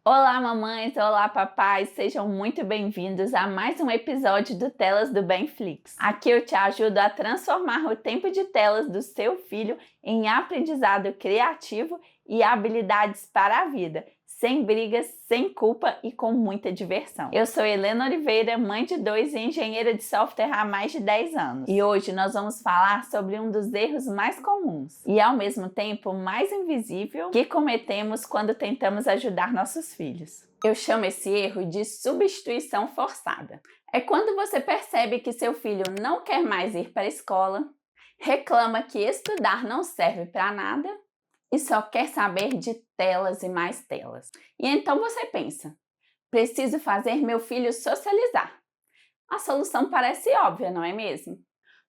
Olá, mamães! Olá, papais! Sejam muito bem-vindos a mais um episódio do Telas do Benflix. Aqui eu te ajudo a transformar o tempo de telas do seu filho em aprendizado criativo e habilidades para a vida, sem brigas, sem culpa e com muita diversão. Eu sou Helena Oliveira, mãe de 2 e engenheira de software há mais de 10 anos. E hoje nós vamos falar sobre um dos erros mais comuns e ao mesmo tempo mais invisível que cometemos quando tentamos ajudar nossos filhos. Eu chamo esse erro de substituição forçada. É quando você percebe que seu filho não quer mais ir para a escola, reclama que estudar não serve para nada e só quer saber de telas e mais telas. E então você pensa, preciso fazer meu filho socializar. A solução parece óbvia, não é mesmo?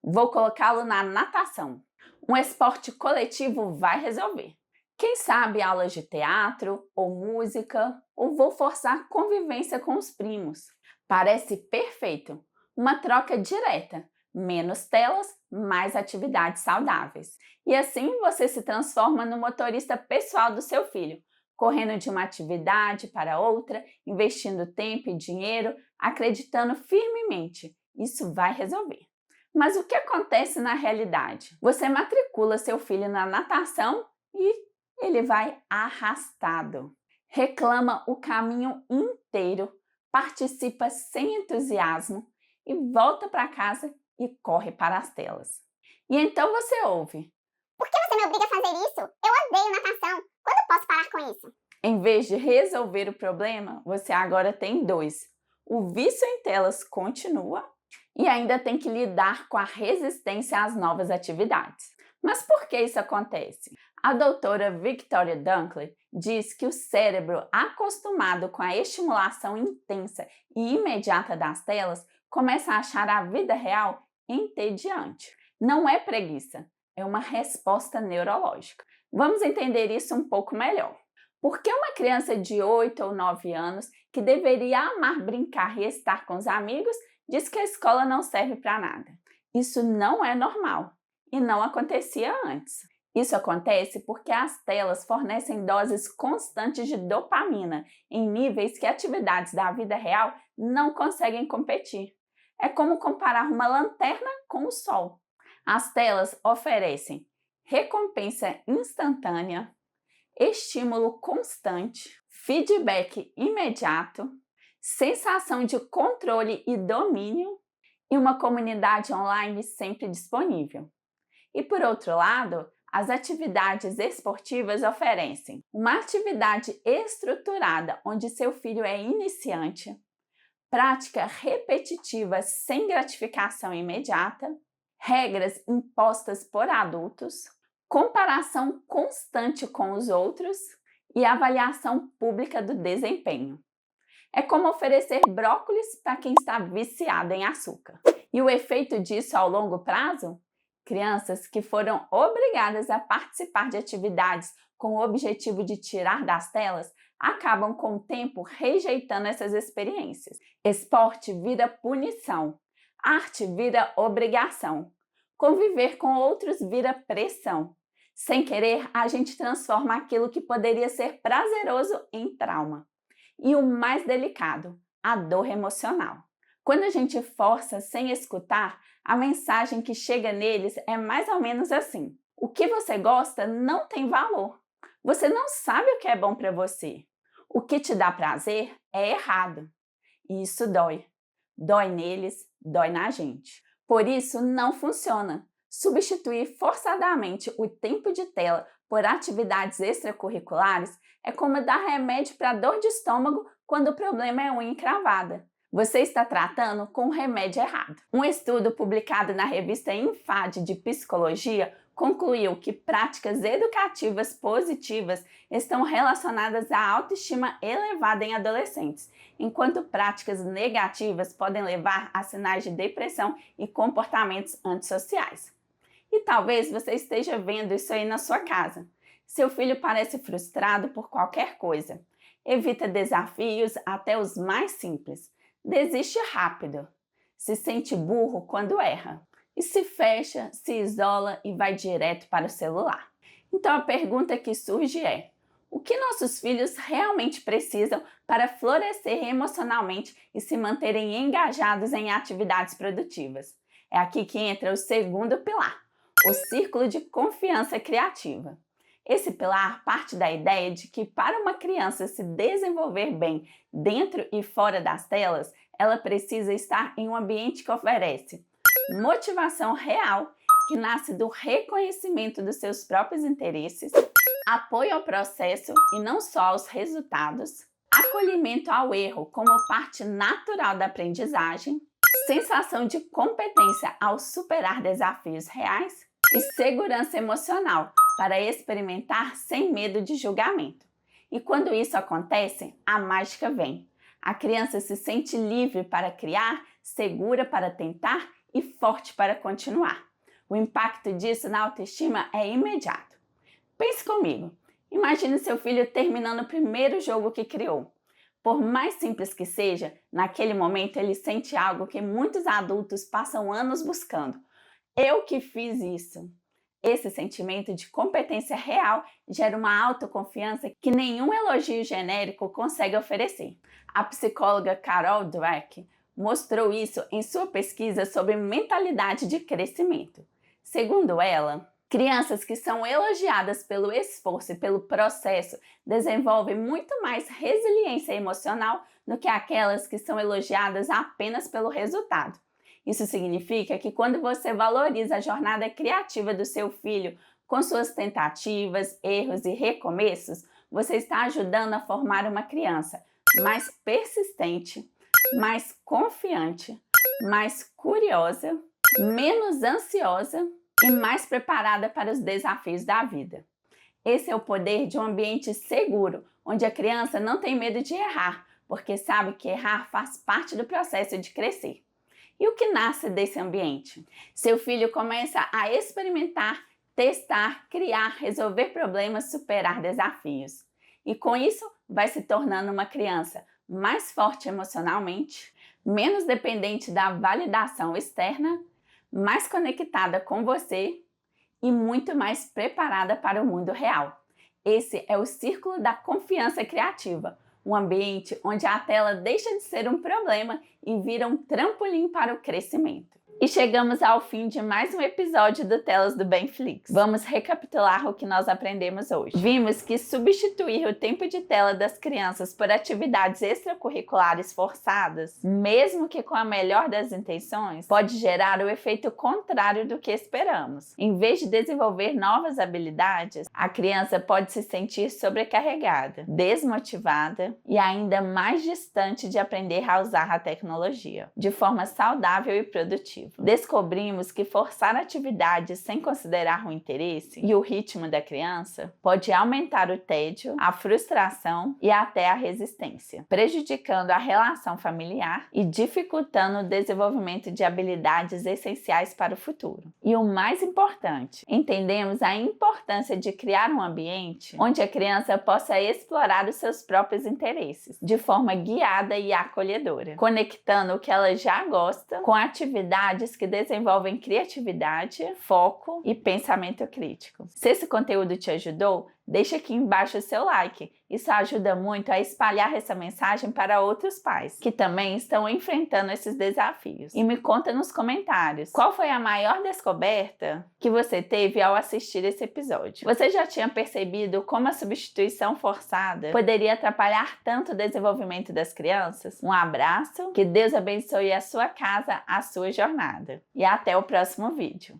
Vou colocá-lo na natação. Um esporte coletivo vai resolver. Quem sabe aulas de teatro ou música, ou vou forçar convivência com os primos. Parece perfeito. Uma troca direta. Menos telas, mais atividades saudáveis. E assim você se transforma no motorista pessoal do seu filho, correndo de uma atividade para outra, investindo tempo e dinheiro, acreditando firmemente. Isso vai resolver. Mas o que acontece na realidade? Você matricula seu filho na natação e ele vai arrastado. Reclama o caminho inteiro, participa sem entusiasmo e volta para casa e corre para as telas. E então você ouve: Por que você me obriga a fazer isso? Eu odeio natação. Quando eu posso parar com isso? Em vez de resolver o problema, você agora tem dois. O vício em telas continua e ainda tem que lidar com a resistência às novas atividades. Mas por que isso acontece? A doutora Victoria Dunkley diz que o cérebro, acostumado com a estimulação intensa e imediata das telas, começa a achar a vida real entediante. Não é preguiça, é uma resposta neurológica. Vamos entender isso um pouco melhor. Por que uma criança de 8 ou 9 anos, que deveria amar brincar e estar com os amigos, diz que a escola não serve para nada? Isso não é normal e não acontecia antes. Isso acontece porque as telas fornecem doses constantes de dopamina em níveis que atividades da vida real não conseguem competir. É como comparar uma lanterna com o sol. As telas oferecem recompensa instantânea, estímulo constante, feedback imediato, sensação de controle e domínio e uma comunidade online sempre disponível. E por outro lado, as atividades esportivas oferecem uma atividade estruturada onde seu filho é iniciante, prática repetitiva sem gratificação imediata, regras impostas por adultos, comparação constante com os outros e avaliação pública do desempenho. É como oferecer brócolis para quem está viciado em açúcar. E o efeito disso ao longo prazo? Crianças que foram obrigadas a participar de atividades com o objetivo de tirar das telas acabam com o tempo rejeitando essas experiências. Esporte vira punição, arte vira obrigação, conviver com outros vira pressão. Sem querer, a gente transforma aquilo que poderia ser prazeroso em trauma. E o mais delicado, a dor emocional. Quando a gente força sem escutar, a mensagem que chega neles é mais ou menos assim: o que você gosta não tem valor. Você não sabe o que é bom para você. O que te dá prazer é errado. E isso dói. Dói neles, dói na gente. Por isso, não funciona. Substituir forçadamente o tempo de tela por atividades extracurriculares é como dar remédio para dor de estômago quando o problema é unha encravada. Você está tratando com o remédio errado. Um estudo publicado na revista InFAD de Psicologia concluiu que práticas educativas positivas estão relacionadas à autoestima elevada em adolescentes, enquanto práticas negativas podem levar a sinais de depressão e comportamentos antissociais. E talvez você esteja vendo isso aí na sua casa. Seu filho parece frustrado por qualquer coisa. Evita desafios, até os mais simples. Desiste rápido. Se sente burro quando erra. E se fecha, se isola e vai direto para o celular. Então a pergunta que surge é: O que nossos filhos realmente precisam para florescer emocionalmente e se manterem engajados em atividades produtivas? É aqui que entra o segundo pilar, o círculo de confiança criativa. Esse pilar parte da ideia de que para uma criança se desenvolver bem dentro e fora das telas, ela precisa estar em um ambiente que oferece motivação real, que nasce do reconhecimento dos seus próprios interesses, apoio ao processo e não só aos resultados, acolhimento ao erro como parte natural da aprendizagem, sensação de competência ao superar desafios reais e segurança emocional para experimentar sem medo de julgamento. E quando isso acontece, a mágica vem. A criança se sente livre para criar, segura para tentar e forte para continuar. O impacto disso na autoestima é imediato. Pense comigo. Imagine seu filho terminando o primeiro jogo que criou. Por mais simples que seja, naquele momento ele sente algo que muitos adultos passam anos buscando. Eu que fiz isso. Esse sentimento de competência real gera uma autoconfiança que nenhum elogio genérico consegue oferecer. A psicóloga Carol Dweck mostrou isso em sua pesquisa sobre mentalidade de crescimento. Segundo ela, crianças que são elogiadas pelo esforço e pelo processo desenvolvem muito mais resiliência emocional do que aquelas que são elogiadas apenas pelo resultado. Isso significa que quando você valoriza a jornada criativa do seu filho com suas tentativas, erros e recomeços, você está ajudando a formar uma criança mais persistente, mais confiante, mais curiosa, menos ansiosa e mais preparada para os desafios da vida. Esse é o poder de um ambiente seguro, onde a criança não tem medo de errar, porque sabe que errar faz parte do processo de crescer. E o que nasce desse ambiente? Seu filho começa a experimentar, testar, criar, resolver problemas, superar desafios. E com isso, vai se tornando uma criança mais forte emocionalmente, menos dependente da validação externa, mais conectada com você e muito mais preparada para o mundo real. Esse é o círculo da confiança criativa, um ambiente onde a tela deixa de ser um problema e vira um trampolim para o crescimento. E chegamos ao fim de mais um episódio do Telas do Benflix. Vamos recapitular o que nós aprendemos hoje. Vimos que substituir o tempo de tela das crianças por atividades extracurriculares forçadas, mesmo que com a melhor das intenções, pode gerar o efeito contrário do que esperamos. Em vez de desenvolver novas habilidades, a criança pode se sentir sobrecarregada, desmotivada e ainda mais distante de aprender a usar a tecnologia de forma saudável e produtiva. Descobrimos que forçar atividades sem considerar o interesse e o ritmo da criança pode aumentar o tédio, a frustração e até a resistência, prejudicando a relação familiar e dificultando o desenvolvimento de habilidades essenciais para o futuro. E o mais importante, entendemos a importância de criar um ambiente onde a criança possa explorar os seus próprios interesses de forma guiada e acolhedora, conectando o que ela já gosta com atividades que desenvolvem criatividade, foco e pensamento crítico. Se esse conteúdo te ajudou, deixa aqui embaixo o seu like. Isso ajuda muito a espalhar essa mensagem para outros pais que também estão enfrentando esses desafios. E me conta nos comentários, qual foi a maior descoberta que você teve ao assistir esse episódio? Você já tinha percebido como a substituição forçada poderia atrapalhar tanto o desenvolvimento das crianças? Um abraço, que Deus abençoe a sua casa, a sua jornada. E até o próximo vídeo.